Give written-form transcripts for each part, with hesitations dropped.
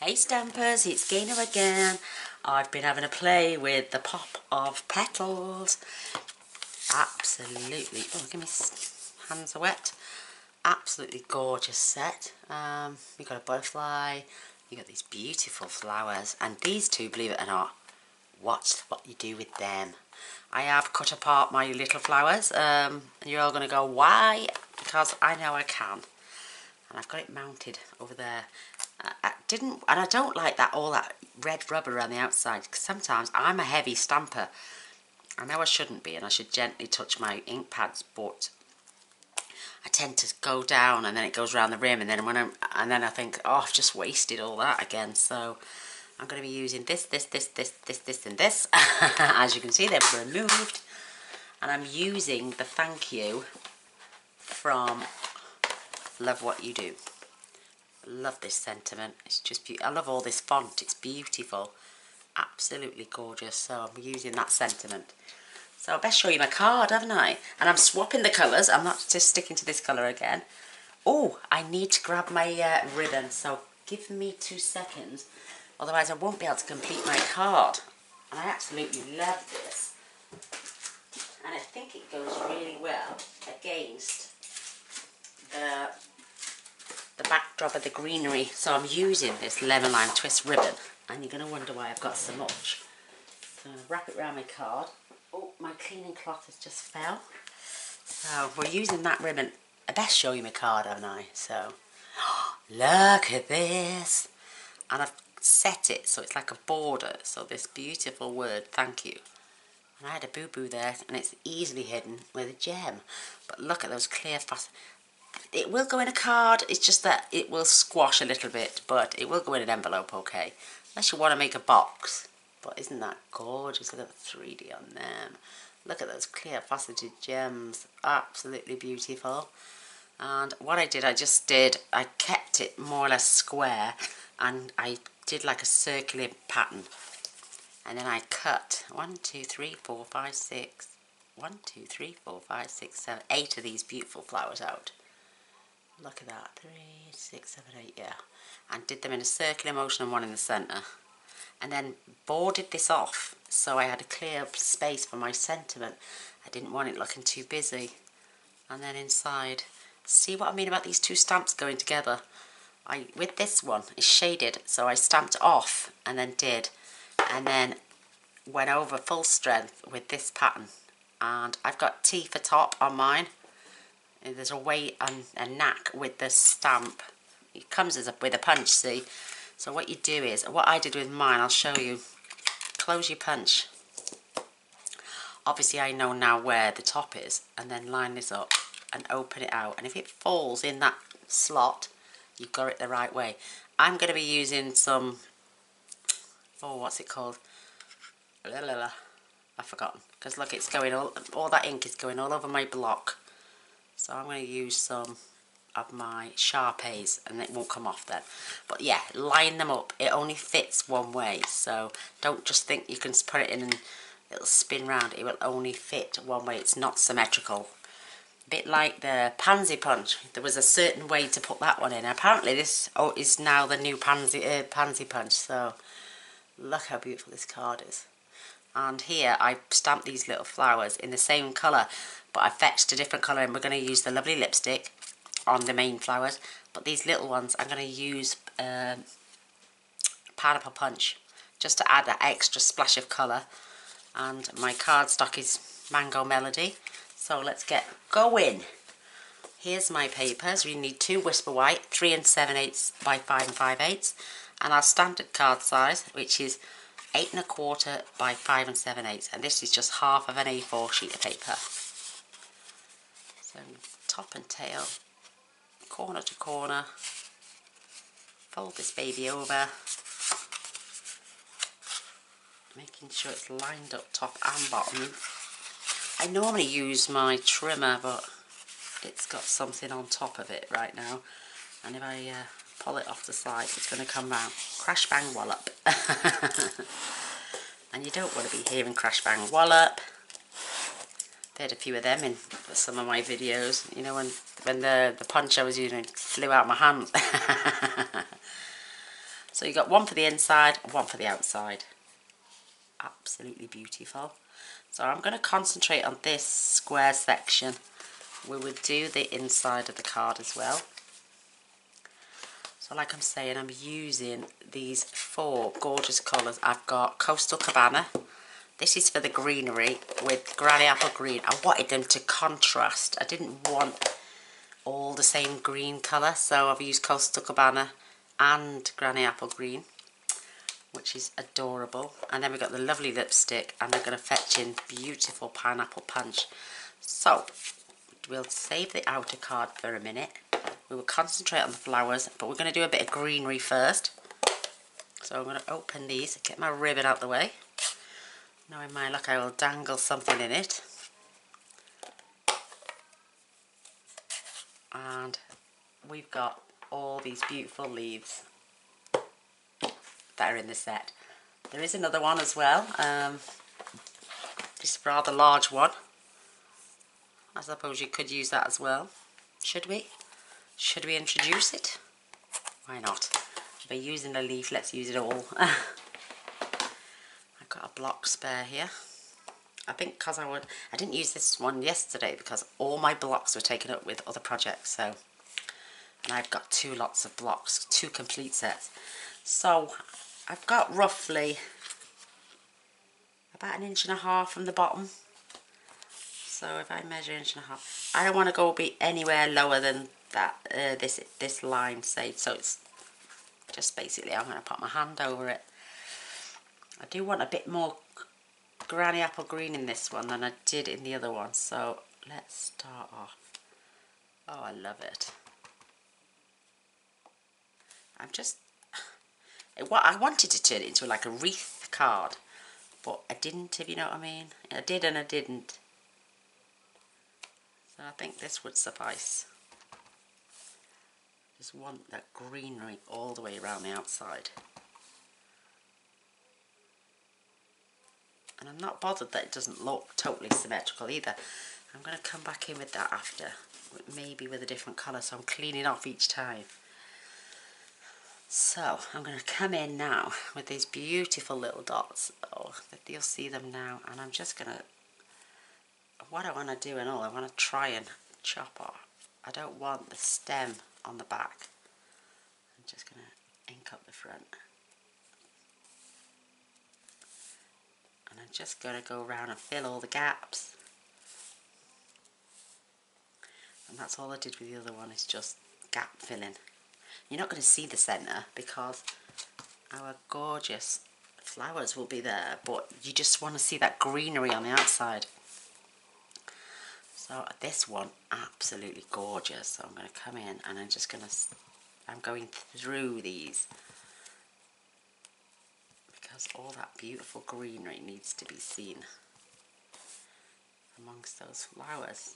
Hey Stampers, it's Gainer again. I've been having a play with the pop of petals. Absolutely, oh give me, hands are wet. Absolutely gorgeous set. You've got a butterfly, you've got these beautiful flowers, and these two, believe it or not, watch what you do with them. I have cut apart my little flowers, and you're all going to go, why? Because I know I can. And I've got it mounted over there. I don't like that all that red rubber around the outside, because sometimes I'm a heavy stamper. I know I shouldn't be, and I should gently touch my ink pads, but I tend to go down and then it goes around the rim, and then I think, oh, I've just wasted all that again. So I'm going to be using this, and this. As you can see, they're removed, and I'm using the thank you from Love What You Do. Love this sentiment. It's just beautiful. I love all this font. It's beautiful, absolutely gorgeous. So I'm using that sentiment. So I best show you my card, haven't I? And I'm swapping the colours. I'm not just sticking to this colour again. Oh, I need to grab my ribbon. So give me 2 seconds, otherwise I won't be able to complete my card. And I absolutely love this, and I think it goes really well against the backdrop of the greenery. So I'm using this lemon lime twist ribbon, and you're going to wonder why I've got so much. So I'm going to wrap it around my card. Oh, my cleaning cloth has just fell. So we're using that ribbon. I best show you my card, haven't I? So look at this, and I've set it so it's like a border, so this beautiful word thank you, and I had a boo-boo there, and it's easily hidden with a gem. But look at those clear facets. It will go in a card, it's just that it will squash a little bit, but it will go in an envelope, okay? Unless you want to make a box. But isn't that gorgeous? Look at the 3D on them. Look at those clear faceted gems. Absolutely beautiful. And what I kept it more or less square, and I did like a circular pattern. And then I cut 1, 2, 3, 4, 5, 6, 1, 2, 3, 4, 5, 6, 7, 8 of these beautiful flowers out. Look at that, 3, 6, 7, 8, yeah. And did them in a circular motion and one in the centre. And then boarded this off, so I had a clear space for my sentiment. I didn't want it looking too busy. And then inside, see what I mean about these two stamps going together? With this one, it's shaded, so I stamped off and then went over full strength with this pattern. And I've got T for top on mine. There's a weight and a knack with the stamp. It comes with a punch, see? So what you do is, what I did with mine, I'll show you. Close your punch. Obviously I know now where the top is, and then line this up and open it out. And if it falls in that slot, you've got it the right way. I'm going to be using some, oh, what's it called? I've forgotten. Because look, it's going all that ink is going all over my block. So I'm going to use some of my Sharpies, and it won't come off then. But yeah, line them up. It only fits one way, so don't just think you can put it in and it'll spin round. It will only fit one way. It's not symmetrical. A bit like the pansy punch. There was a certain way to put that one in. Apparently this is now the new pansy punch. So look how beautiful this card is. And here I stamped these little flowers in the same colour, but I fetched a different colour, and we're going to use the lovely lipstick on the main flowers. But these little ones I'm going to use Pineapple Punch, just to add that extra splash of colour. And my cardstock is Mango Melody. So let's get going. Here's my papers. We need 2 Whisper White, 3 7/8 by 5 5/8, and our standard card size, which is 8 1/4 by 5 7/8, and this is just half of an A4 sheet of paper. So top and tail, corner to corner, fold this baby over, making sure it's lined up top and bottom. I normally use my trimmer, but it's got something on top of it right now, and if I pull it off the side, it's going to come out crash bang wallop. And you don't want to be hearing crash bang wallop. I had a few of them in some of my videos, you know, when the punch I was using flew out my hand. So you got one for the inside and one for the outside. Absolutely beautiful. So I'm going to concentrate on this square section. We would do the inside of the card as well. So like I'm saying, I'm using these 4 gorgeous colours. I've got Coastal Cabana. This is for the greenery with Granny Apple Green. I wanted them to contrast. I didn't want all the same green colour, so I've used Coastal Cabana and Granny Apple Green, which is adorable. And then we've got the lovely lipstick, and I'm going to fetch in beautiful Pineapple Punch. So we'll save the outer card for a minute. We will concentrate on the flowers, but we're going to do a bit of greenery first. So I'm going to open these, get my ribbon out the way. Knowing my luck, I will dangle something in it. And we've got all these beautiful leaves that are in the set. There is another one as well, this rather large one. I suppose you could use that as well. Should we? Should we introduce it? Why not? By using a leaf, let's use it all. I've got a block spare here. I think because I didn't use this one yesterday because all my blocks were taken up with other projects. So, and I've got 2 lots of blocks, 2 complete sets. So I've got roughly about 1.5 inches from the bottom. So if I measure 1.5 inches, I don't want to go be anywhere lower than that. This line, say. So it's just basically, I'm going to put my hand over it. I do want a bit more Granny Apple Green in this one than I did in the other one. So let's start off. Oh, I love it. I wanted to turn it into like a wreath card, but I didn't, if you know what I mean. I did and I didn't. So I think this would suffice. Just want that greenery all the way around the outside. And I'm not bothered that it doesn't look totally symmetrical either. I'm going to come back in with that after, maybe with a different colour, so I'm cleaning off each time. So I'm going to come in now with these beautiful little dots. Oh, you'll see them now. And I'm just going to, what I want to do and all, I want to try and chop off. I don't want the stem on the back. I'm just going to ink up the front. And I'm just going to go around and fill all the gaps. And that's all I did with the other one, is just gap filling. You're not going to see the centre because our gorgeous flowers will be there, but you just want to see that greenery on the outside. So this one, absolutely gorgeous. So I'm going to come in and I'm going through these because all that beautiful greenery needs to be seen amongst those flowers.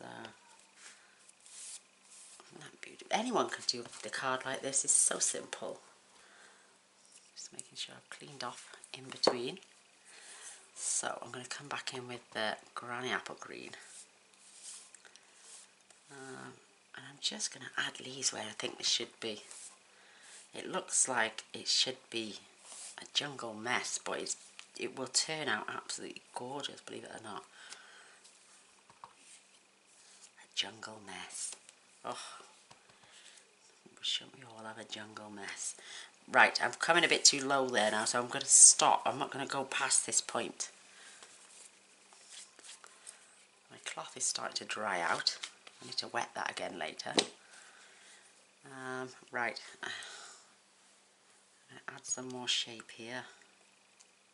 Isn't that beautiful? Anyone could do the card like this. It's so simple. Just making sure I've cleaned off in between. So I'm going to come back in with the Granny Apple Green. And I'm just going to add leaves where I think they should be. It looks like it should be a jungle mess, but it will turn out absolutely gorgeous, believe it or not. A jungle mess. Oh, shouldn't we all have a jungle mess? Right, I'm coming a bit too low there now, so I'm going to stop. I'm not going to go past this point. My cloth is starting to dry out. I need to wet that again later. Right, I'm going to add some more shape here.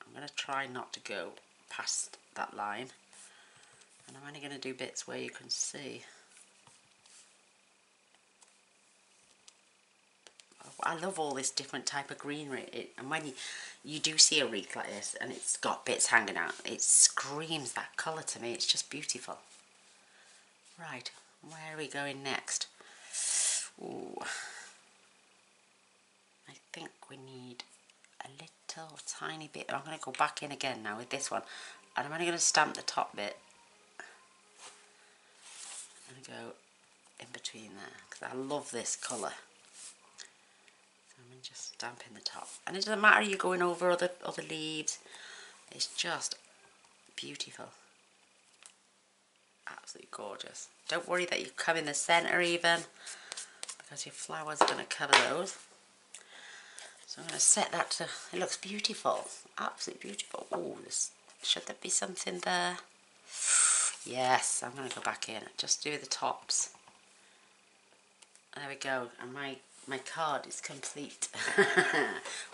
I'm going to try not to go past that line. And I'm only going to do bits where you can see. I love all this different type of greenery, and when you do see a wreath like this and it's got bits hanging out, it screams that colour to me. It's just beautiful. Right, where are we going next? Ooh, I think we need a little tiny bit. I'm going to go back in again now with this one, and I'm only going to stamp the top bit. I'm going to go in between there because I love this colour. I'm And just stamping the top. And it doesn't matter you're going over other leaves. It's just beautiful. Absolutely gorgeous. Don't worry that you come in the centre even, because your flower's going to cover those. So I'm going to set that to, it looks beautiful. Absolutely beautiful. Oh, should there be something there? Yes, I'm going to go back in. Just do the tops. There we go. And my card is complete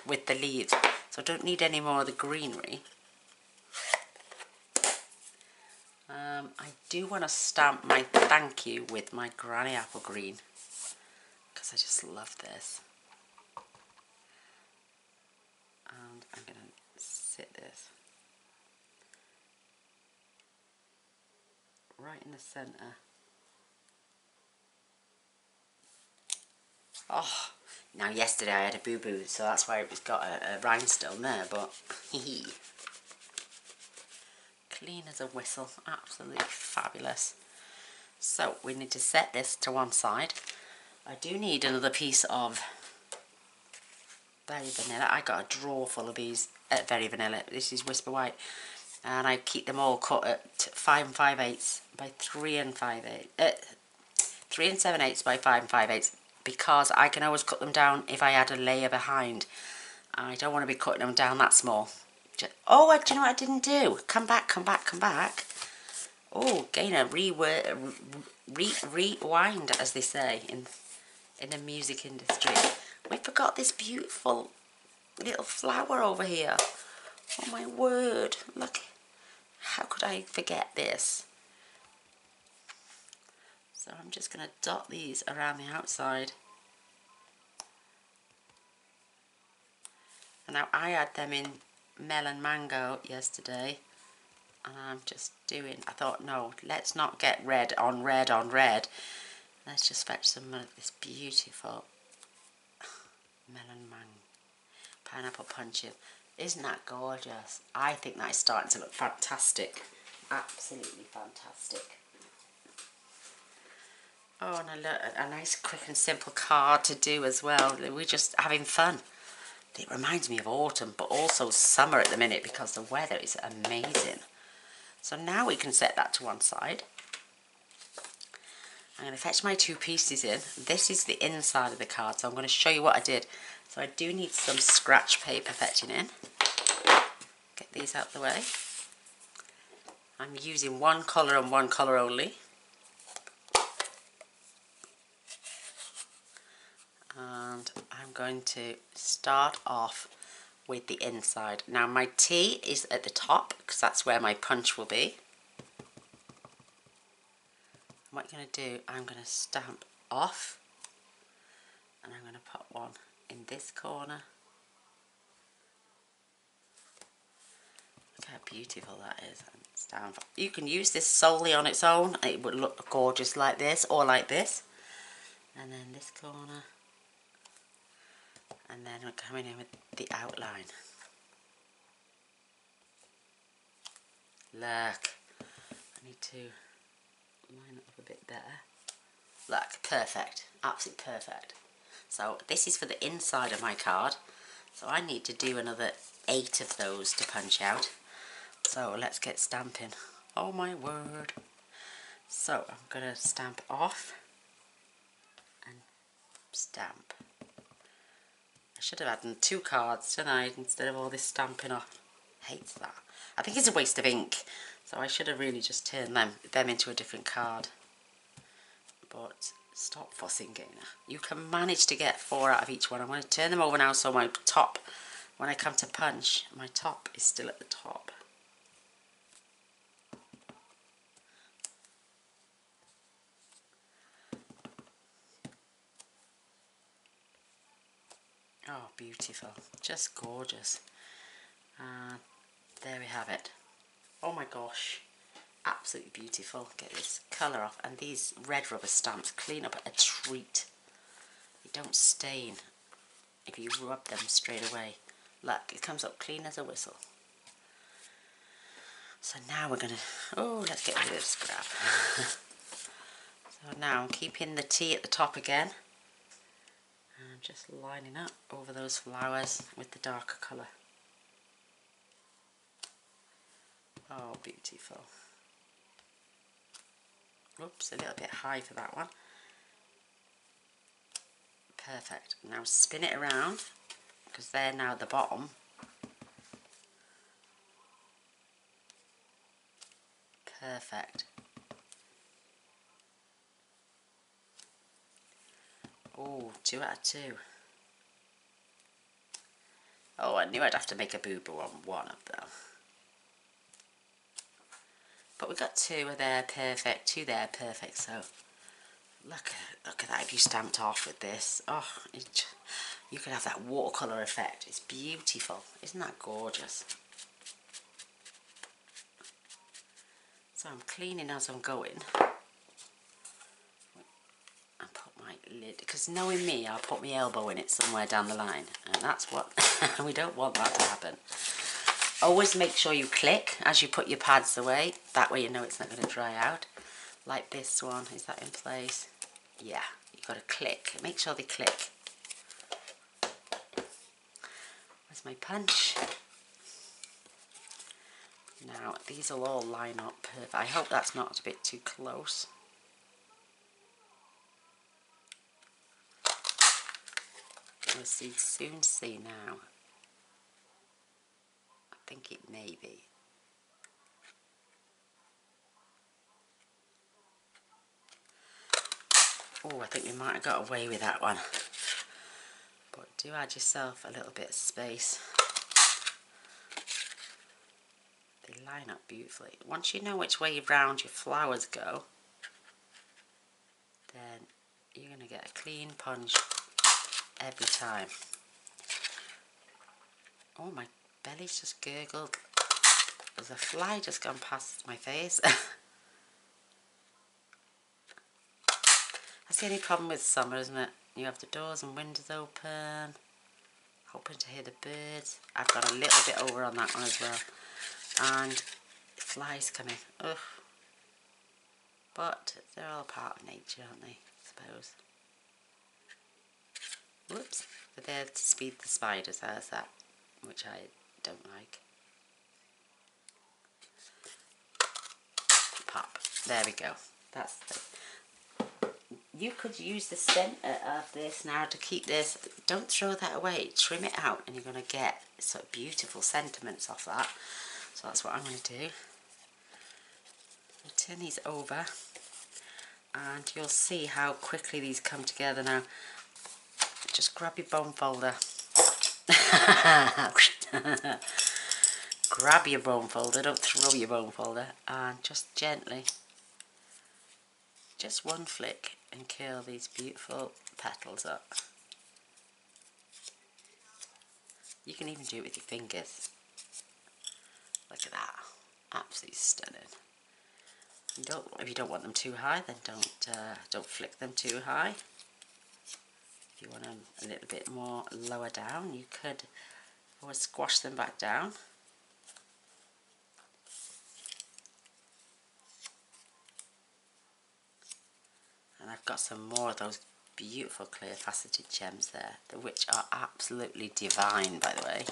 with the leaves. So I don't need any more of the greenery. I do want to stamp my thank you with my granny apple green, because I just love this. And I'm going to sit this right in the centre. Oh, now yesterday I had a boo-boo, so that's why it's got a rhinestone there, but hee. Clean as a whistle, absolutely fabulous. So we need to set this to one side. I do need another piece of Very Vanilla. I got a drawer full of these at Very Vanilla. This is Whisper White, and I keep them all cut at 5 5/8 by 3 7/8 by 5 5/8, because I can always cut them down if I add a layer behind. I don't want to be cutting them down that small. Oh, do you know what I didn't do? Come back. Oh, Gainer, rewind, as they say in the music industry. We forgot this beautiful little flower over here. Oh my word, look. How could I forget this? So I'm just going to dot these around the outside. And now I had them in melon mango yesterday, and I'm just doing, I thought, no, let's not get red on red on red. Let's just fetch some of this beautiful melon mango pineapple punches. Isn't that gorgeous? I think that is starting to look fantastic. Absolutely fantastic. Oh, and a nice quick and simple card to do as well. We're just having fun. It reminds me of autumn, but also summer at the minute, because the weather is amazing. So now we can set that to one side. I'm going to fetch my two pieces in. This is the inside of the card, so I'm going to show you what I did. So I do need some scratch paper fetching in. Get these out of the way. I'm using one colour and one colour only. And I'm going to start off with the inside. Now my T is at the top, because that's where my punch will be. And what I'm going to do, I'm going to stamp off, and I'm going to put one in this corner. Look how beautiful that is. You can use this solely on its own. It would look gorgeous like this or like this. And then this corner. And then we're coming in with the outline. Look. I need to line it up a bit better. Look, perfect. Absolutely perfect. So this is for the inside of my card. So I need to do another 8 of those to punch out. So let's get stamping. Oh my word. So I'm going to stamp off and stamp. I should have had 2 cards tonight instead of all this stamping off. Hates that. I think it's a waste of ink. So I should have really just turned them into a different card. But stop fussing, Gainer. You can manage to get 4 out of each one. I'm going to turn them over now so my top, when I come to punch, my top is still at the top. Oh, beautiful. Just gorgeous. There we have it. Oh my gosh. Absolutely beautiful. Get this colour off. And these red rubber stamps clean up a treat. They don't stain if you rub them straight away. Look, it comes up clean as a whistle. So now we're going to... Oh, let's get rid of this scrap. So now I'm keeping the T at the top again. I'm just lining up over those flowers with the darker colour. Oh, beautiful. Oops, a little bit high for that one. Perfect. Now spin it around, because they're now at the bottom. Perfect. Oh, 2 out of 2. Oh, I knew I'd have to make a boo-boo on one of them. But we got 2 there, perfect, 2 there, perfect. So look at that. If you stamped off with this, oh, you could have that watercolour effect. It's beautiful. Isn't that gorgeous? So I'm cleaning as I'm going. I put my lid, because knowing me, I'll put my elbow in it somewhere down the line, and that's what we don't want that to happen. Always make sure you click as you put your pads away, that way you know it's not going to dry out. Like this one, is that in place? Yeah, you've got to click, make sure they click. Where's my punch? Now these will all line up perfect. I hope that's not a bit too close. We'll soon see now. I think it may be. Oh, I think we might have got away with that one. But do add yourself a little bit of space. They line up beautifully. Once you know which way round your flowers go, then you're going to get a clean punch every time. Oh, my belly's just gurgled. There's a fly just gone past my face. That's the only problem with summer, isn't it? You have the doors and windows open, hoping to hear the birds. I've got a little bit over on that one as well. And flies coming. Ugh. But they're all part of nature, aren't they? I suppose. Whoops. They're there to speed the spiders, how's that? Which I don't like. Pop. There we go. That's the... You could use the centre of this now to keep this. Don't throw that away. Trim it out and you're going to get sort of beautiful sentiments off that. So that's what I'm going to do. I'll turn these over and you'll see how quickly these come together now. Just grab your bone folder. Grab your bone folder, don't throw your bone folder, and just gently, just one flick, and curl these beautiful petals up. You can even do it with your fingers. Look at that, absolutely stunning. If you don't want them too high, then don't flick them too high. If you want them a little bit more lower down, you could always squash them back down. And I've got some more of those beautiful clear faceted gems there, which are absolutely divine, by the way.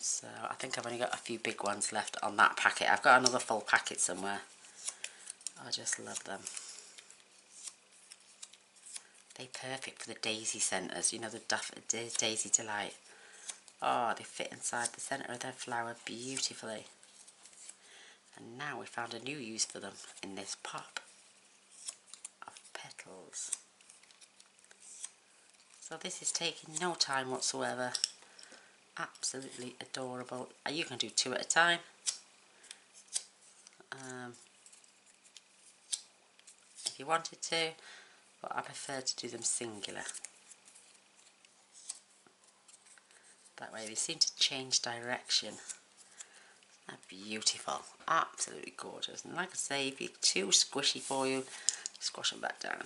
So I think I've only got a few big ones left on that packet. I've got another full packet somewhere. I just love them. They're perfect for the daisy centres, you know, the Daisy Delight. Oh, they fit inside the centre of their flower beautifully. And now we found a new use for them in this pop of petals. So this is taking no time whatsoever. Absolutely adorable. You can do 2 at a time. If you wanted to, but I prefer to do them singular. That way they seem to change direction. They're beautiful, absolutely gorgeous. And like I say, if you're too squishy for you, squash them back down.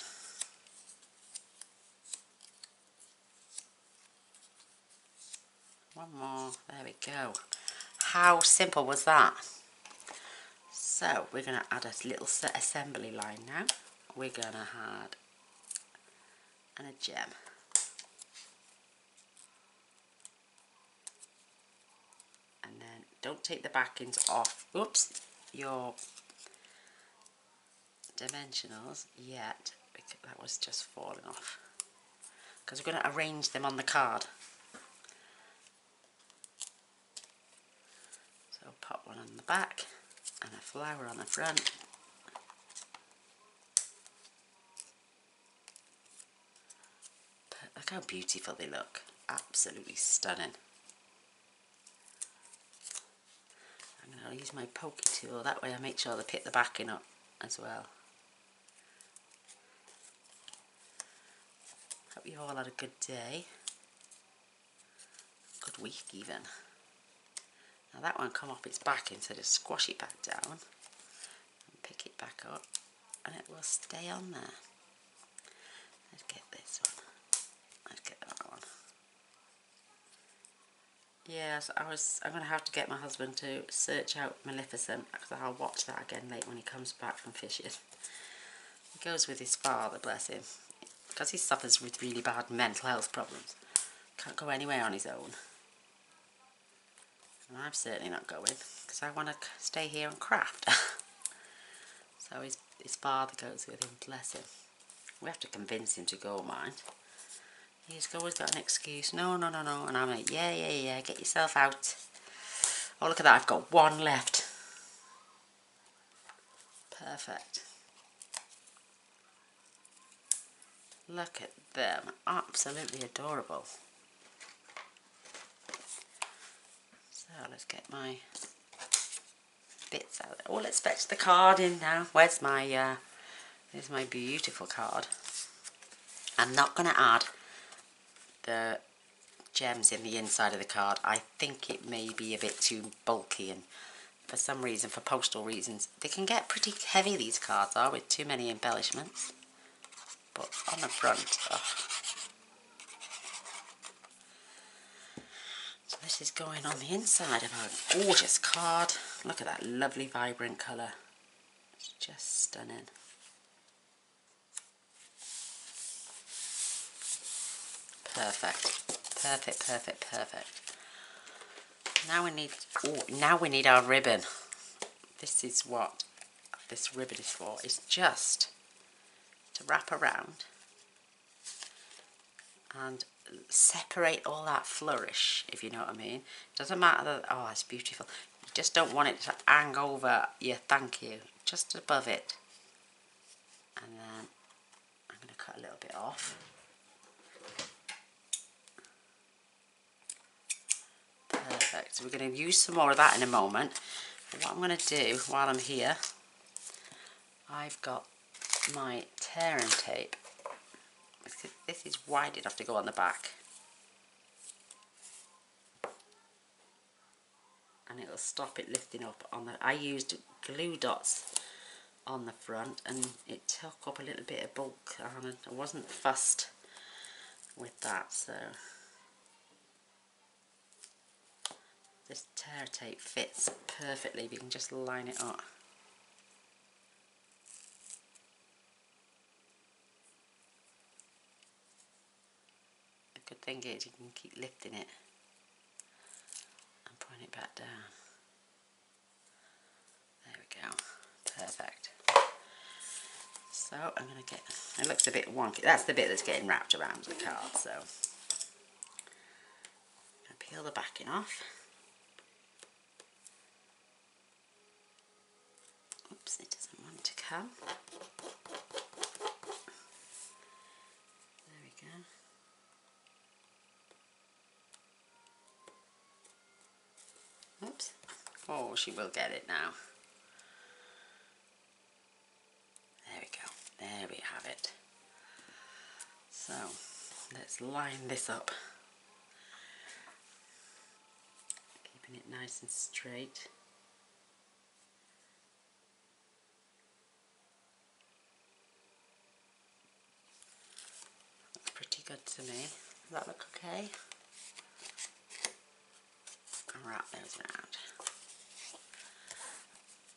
One more, there we go. How simple was that? So we're going to add a little assembly line now. We're going to add a gem. don't take the backings off, oops, your dimensionals yet, because that was just falling off, because we're going to arrange them on the card. So pop one on the back and a flower on the front. Look how beautiful they look, absolutely stunning. I'm going to use my pokey tool, that way I make sure they pick the backing up as well. Hope you all had a good day, good week even. Now that one come off its backing, so just squash it back down and pick it back up and it will stay on there. Let's get this one. Let's get that one. Yes, I'm going to have to get my husband to search out Maleficent, because I'll watch that again later when he comes back from fishing. He goes with his father, bless him, because he suffers with really bad mental health problems. Can't go anywhere on his own. And I'm certainly not going, because I want to stay here and craft. So his father goes with him, bless him. We have to convince him to go, mind. He's always got an excuse. No, no, no, no. And I'm like, yeah, yeah, yeah, get yourself out. Oh, look at that. I've got one left. Perfect. Look at them. Absolutely adorable. So let's get my bits out. Oh, let's fetch the card in now. Where's my, there's my beautiful card. I'm not going to add the gems in the inside of the card. I think it may be a bit too bulky, and for some reason, for postal reasons, they can get pretty heavy, these cards are, with too many embellishments. But on the front, oh. So this is going on the inside of our gorgeous card. Look at that lovely vibrant colour. It's just stunning. Perfect. Perfect, perfect, perfect. Now we need, oh, now we need our ribbon. This is what this ribbon is for. It's just to wrap around and separate all that flourish, if you know what I mean. Doesn't matter that, oh, it's beautiful. You just don't want it to hang over your thank you, just above it. And then I'm going to cut a little bit off. Perfect. So we're going to use some more of that in a moment. But what I'm going to do while I'm here, I've got my tearing tape. This is wide enough to go on the back. And it'll stop it lifting up on the, I used glue dots on the front and it took up a little bit of bulk and I wasn't fussed with that, so this tear tape fits perfectly if you can just line it up. The good thing is you can keep lifting it and putting it back down. There we go. Perfect. So I'm going to get, it looks a bit wonky. That's the bit that's getting wrapped around the card, so I'm going to peel the backing off. Oops, it doesn't want to come. There we go. Oops. Oh, she will get it now. There we go. There we have it. So, let's line this up. Keeping it nice and straight. Looks pretty good to me. Does that look okay? I'll wrap those around.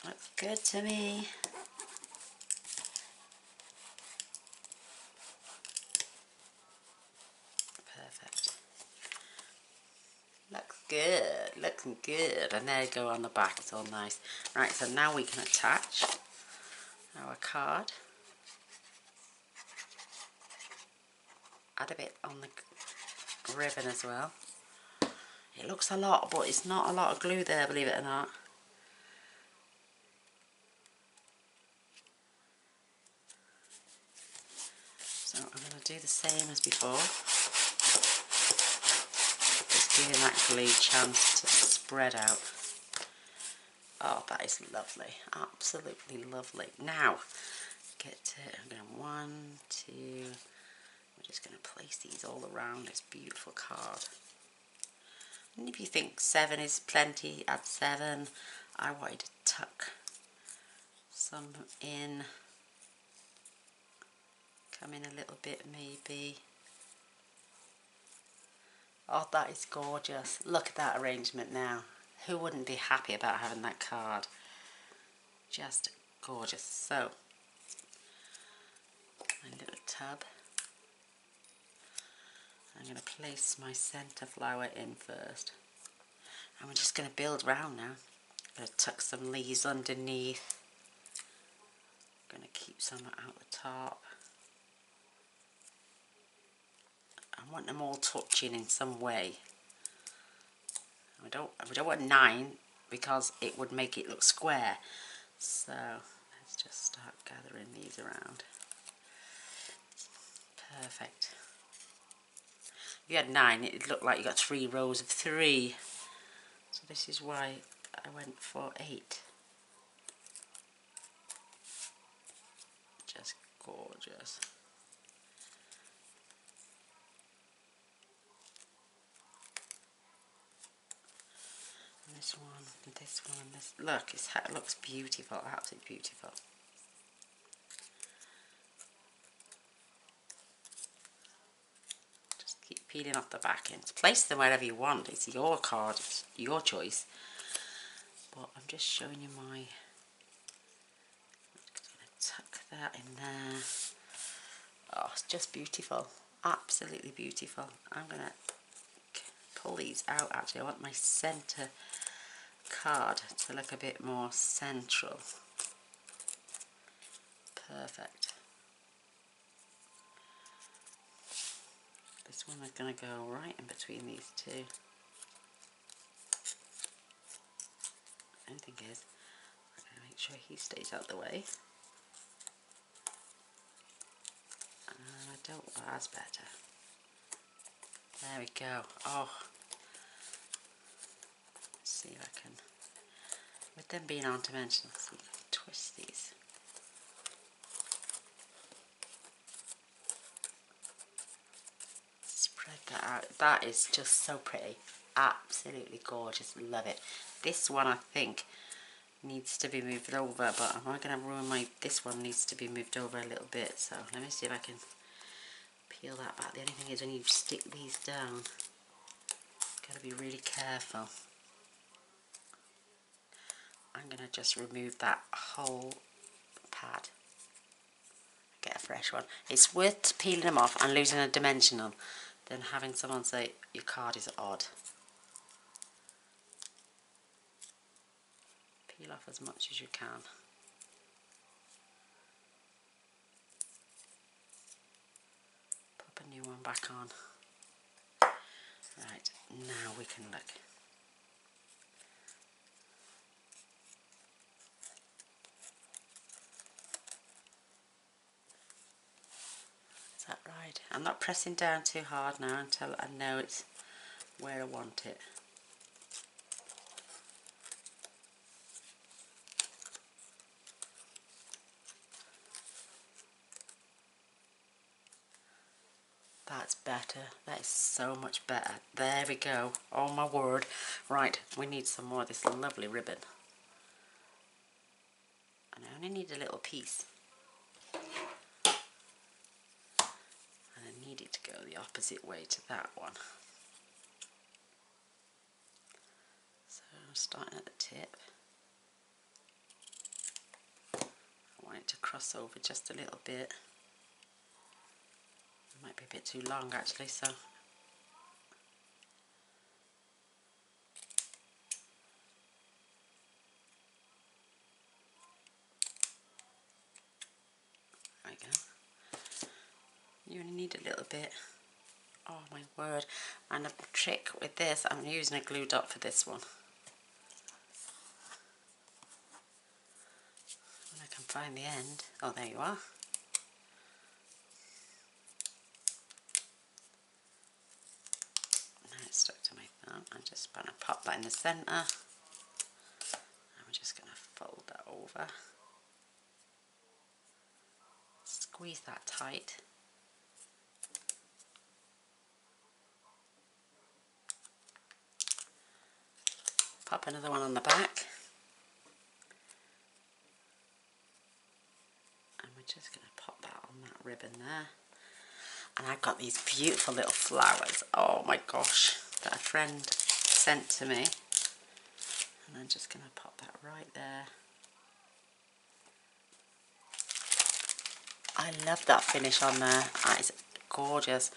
Looks good to me. Perfect. Looks good, looking good. And there you go on the back, it's all nice. Right, so now we can attach our card. Add a bit on the ribbon as well. It looks a lot, but it's not a lot of glue there, believe it or not. So I'm going to do the same as before. Just giving that glue chance to spread out. Oh, that is lovely. Absolutely lovely. Now, I'm going to 1, 2, we're just going to place these all around this beautiful card. And if you think 7 is plenty, add 7. I wanted to tuck some in. Come in a little bit maybe. Oh, that is gorgeous. Look at that arrangement now. Who wouldn't be happy about having that card? Just gorgeous. So, my little tub. I'm going to place my centre flower in first. And we're just going to build round now. I'm going to tuck some leaves underneath. I'm going to keep some out the top. I want them all touching in some way. We don't want 9 because it would make it look square. So let's just start gathering these around. Perfect. If you had 9, it'd look like you got 3 rows of 3. So this is why I went for 8. Just gorgeous. This one, this one, this. Look, it looks beautiful, absolutely beautiful. Just keep peeling off the back ends. Place them wherever you want. It's your card, it's your choice. But I'm just showing you my. I'm just going to tuck that in there. Oh, it's just beautiful, absolutely beautiful. I'm going to pull these out. Actually, I want my centre card to look a bit more central. Perfect. This one is going to go right in between these two. The only thing is, I'm going to make sure he stays out the way. And I don't, oh, that's better. There we go. Oh, let's see if I can, with them being on-dimensional, see if I can twist these. Spread that out. That is just so pretty. Absolutely gorgeous. Love it. This one I think needs to be moved over, but am I going to ruin my, this one needs to be moved over a little bit, so let me see if I can peel that back. The only thing is when you stick these down, got to be really careful. I'm going to just remove that whole pad. Get a fresh one. It's worth peeling them off and losing a dimensional than having someone say your card is odd. Peel off as much as you can. Pop a new one back on. Right, now we can look. Is that right? I'm not pressing down too hard now until I know it's where I want it. That's better. That is so much better. There we go. Oh my word. Right, we need some more of this lovely ribbon. And I only need a little piece. And I need it to go the opposite way to that one. So I'm starting at the tip. I want it to cross over just a little bit. Might be a bit too long actually, so You only need a little bit. Oh my word. And a trick with this, I'm using a glue dot for this one. When I can find the end. Oh, there you are. Now it's stuck to my thumb. I'm just going to pop that in the centre. And we're just going to fold that over. Squeeze that tight. Pop another one on the back. And we're just going to pop that on that ribbon there. And I've got these beautiful little flowers. Oh my gosh. That a friend sent to me. And I'm just going to pop that right there. I love that finish on there. That is gorgeous.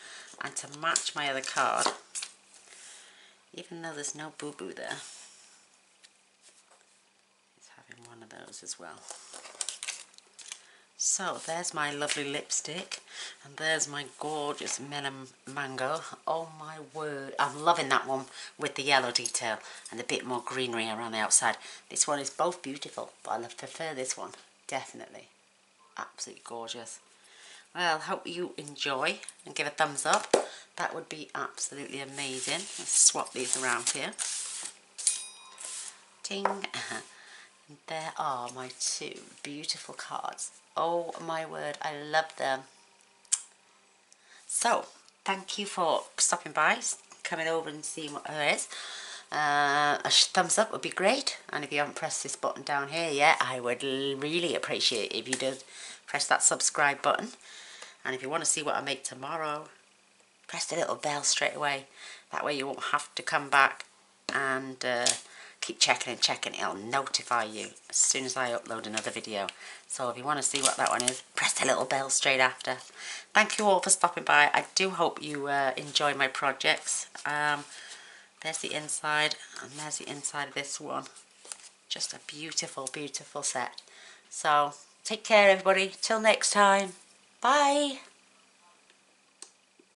And to match my other card, even though there's no boo-boo there, it's having one of those as well. So there's my lovely lipstick, and there's my gorgeous melon mango. Oh my word, I'm loving that one with the yellow detail and a bit more greenery around the outside. This one is both beautiful, but I prefer this one, definitely. Absolutely gorgeous. Well, hope you enjoy and give a thumbs up. That would be absolutely amazing. Let's swap these around here. Ting. And there are my two beautiful cards. Oh my word, I love them. So, thank you for stopping by, coming over and seeing what there is. A thumbs up would be great, and if you haven't pressed this button down here yet, I would really appreciate it if you did press that subscribe button. And if you want to see what I make tomorrow, press the little bell straight away. That way you won't have to come back and keep checking and checking. It'll notify you as soon as I upload another video. So if you want to see what that one is, press the little bell straight after. Thank you all for stopping by. I do hope you enjoy my projects. There's the inside, and there's the inside of this one. Just a beautiful, beautiful set. So take care everybody. Till next time. Bye.